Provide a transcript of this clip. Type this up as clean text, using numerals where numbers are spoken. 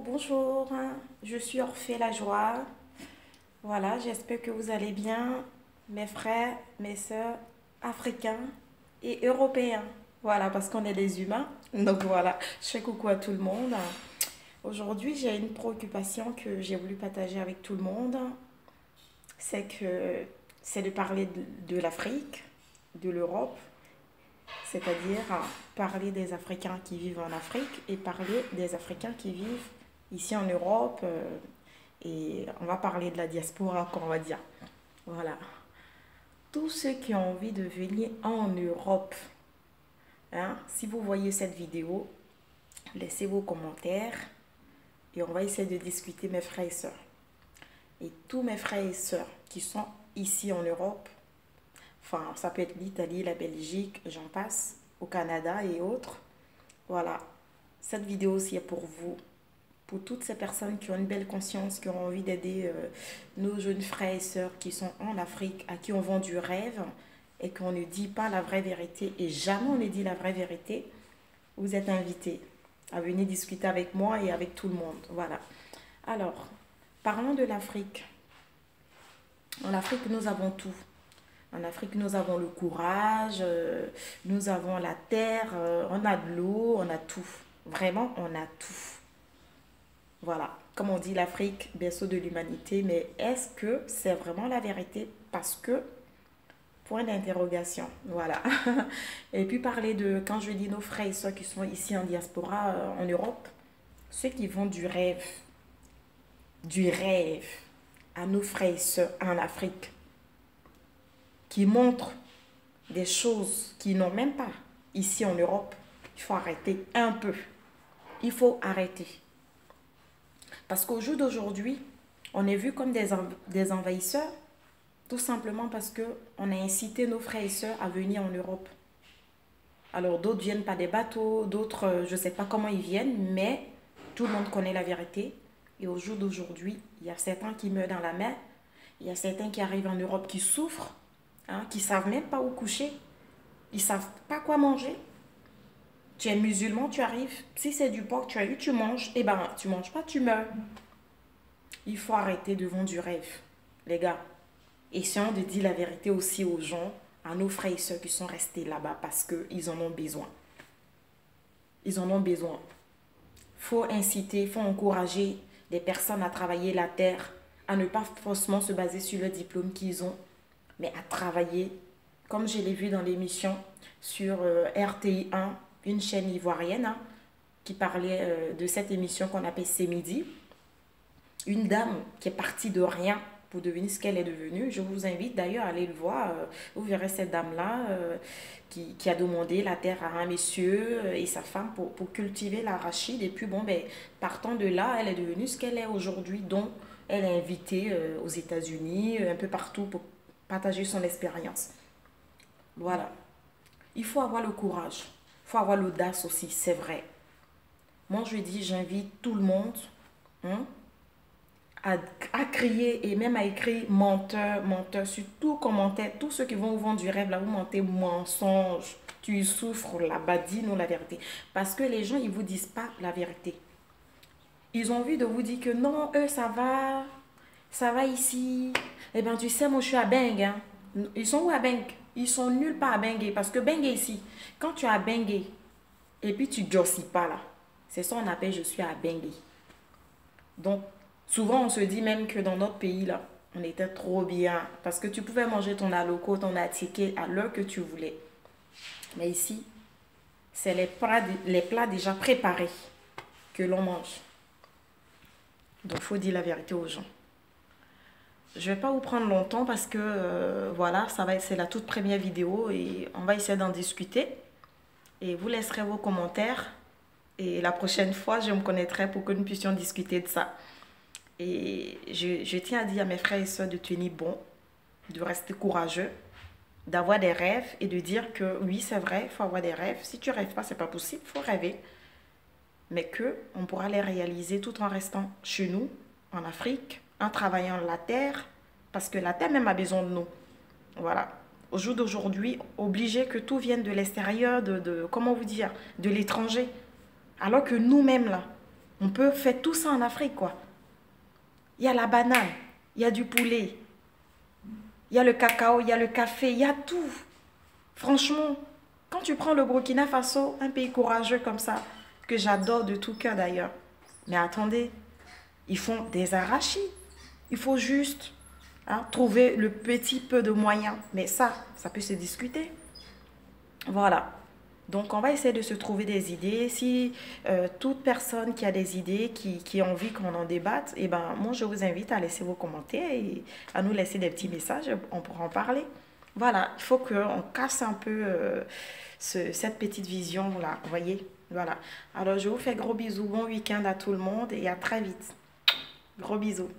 Bonjour, je suis Orphée la joie. Voilà, j'espère que vous allez bien, mes frères, mes sœurs, africains et européens. Voilà, parce qu'on est des humains. Donc voilà, je fais coucou à tout le monde. Aujourd'hui, j'ai une préoccupation que j'ai voulu partager avec tout le monde. C'est que c'est de parler de l'Afrique, de l'Europe, c'est-à-dire parler des Africains qui vivent en Afrique et parler des Africains qui vivent ici en Europe. Et on va parler de la diaspora, qu'on va dire. Voilà. Tous ceux qui ont envie de venir en Europe, hein, si vous voyez cette vidéo, laissez vos commentaires et on va essayer de discuter, mes frères et sœurs. Et tous mes frères et sœurs qui sont ici en Europe, enfin, ça peut être l'Italie, la Belgique, j'en passe, au Canada et autres. Voilà. Cette vidéo aussi est pour vous. Pour toutes ces personnes qui ont une belle conscience, qui ont envie d'aider nos jeunes frères et sœurs qui sont en Afrique, à qui on vend du rêve et qu'on ne dit pas la vraie vérité et jamais on ne dit la vraie vérité, vous êtes invités à venir discuter avec moi et avec tout le monde. Voilà. Alors, parlons de l'Afrique. En Afrique, nous avons tout. En Afrique, nous avons le courage, nous avons la terre, on a de l'eau, on a tout. Vraiment, on a tout. Voilà, comme on dit, l'Afrique, berceau de l'humanité, mais est-ce que c'est vraiment la vérité? Parce que, point d'interrogation, voilà. Et puis parler de, quand je dis nos frères et sœurs qui sont ici en diaspora, en Europe, ceux qui vont du rêve à nos frères et sœurs en Afrique, qui montrent des choses qu'ils n'ont même pas ici en Europe, il faut arrêter un peu. Il faut arrêter. Parce qu'au jour d'aujourd'hui, on est vu comme des envahisseurs, tout simplement parce qu'on a incité nos frères et sœurs à venir en Europe. Alors d'autres viennent par des bateaux, d'autres, je ne sais pas comment ils viennent, mais tout le monde connaît la vérité. Et au jour d'aujourd'hui, il y a certains qui meurent dans la mer, il y a certains qui arrivent en Europe qui souffrent, hein, qui ne savent même pas où coucher, ils ne savent pas quoi manger. Tu es musulman, tu arrives, si c'est du porc, tu as eu, tu manges, eh ben, tu manges pas, tu meurs. Il faut arrêter de vendre du rêve, les gars. Essayons de dire la vérité aussi aux gens, à nos frères et sœurs qui sont restés là-bas parce qu'ils en ont besoin. Ils en ont besoin. Il faut inciter, il faut encourager des personnes à travailler la terre, à ne pas forcément se baser sur le diplôme qu'ils ont, mais à travailler, comme je l'ai vu dans l'émission sur RTI 1, une chaîne ivoirienne, hein, qui parlait de cette émission qu'on appelle C'est Midi. Une dame qui est partie de rien pour devenir ce qu'elle est devenue. Je vous invite d'ailleurs à aller le voir. Vous verrez cette dame-là qui a demandé la terre à un monsieur et sa femme pour cultiver l'arachide. Et puis bon, ben, partant de là, elle est devenue ce qu'elle est aujourd'hui. Donc, elle est invitée aux États-Unis, un peu partout pour partager son expérience. Voilà. Il faut avoir le courage. Il faut avoir l'audace aussi, c'est vrai. Moi, je dis, j'invite tout le monde, hein, à crier et même à écrire menteur, menteur sur tout commentaire. Tous ceux qui vont vous vendre du rêve, là, vous mentez, mensonge. Tu souffres là-bas, dis-nous la vérité. Parce que les gens, ils ne vous disent pas la vérité. Ils ont envie de vous dire que non, eux, ça va ici. Eh bien, tu sais, moi, je suis à Beng. Hein. Ils sont où à Beng? Ils sont nulle part à Bengay. Parce que Bengay ici, quand tu es à Bengay, et puis tu ne jossis pas là, c'est ça qu'on appelle je suis à Bengay. Donc, souvent, on se dit même que dans notre pays, là, on était trop bien. Parce que tu pouvais manger ton aloko, ton attiqué à l'heure que tu voulais. Mais ici, c'est les plats déjà préparés que l'on mange. Donc, il faut dire la vérité aux gens. Je ne vais pas vous prendre longtemps parce que, voilà, c'est la toute première vidéo et on va essayer d'en discuter. Et vous laisserez vos commentaires. Et la prochaine fois, je me connaîtrai pour que nous puissions discuter de ça. Et je tiens à dire à mes frères et sœurs de tenir bon, de rester courageux, d'avoir des rêves et de dire que oui, c'est vrai, il faut avoir des rêves. Si tu ne rêves pas, ce n'est pas possible, il faut rêver. Mais qu'on pourra les réaliser tout en restant chez nous, en Afrique, en travaillant la terre, parce que la terre même a besoin de nous. Voilà. Au jour d'aujourd'hui, obligé que tout vienne de l'extérieur, comment vous dire, de l'étranger. Alors que nous-mêmes, là, On peut faire tout ça en Afrique, quoi. Il y a la banane, il y a du poulet, il y a le cacao, il y a le café, il y a tout. Franchement, quand tu prends le Burkina Faso, un pays courageux comme ça, que j'adore de tout cœur d'ailleurs. Mais attendez, ils font des arachides. Il faut juste trouver le petit peu de moyens. Mais ça peut se discuter. Voilà. Donc, on va essayer de se trouver des idées. Si toute personne qui a des idées, qui a envie qu'on en débatte, eh ben, moi, je vous invite à laisser vos commentaires et à nous laisser des petits messages. On pourra en parler. Voilà, il faut qu'on casse un peu cette petite vision-là. Vous voyez? Voilà. Alors, je vous fais gros bisous. Bon week-end à tout le monde et à très vite. Gros bisous.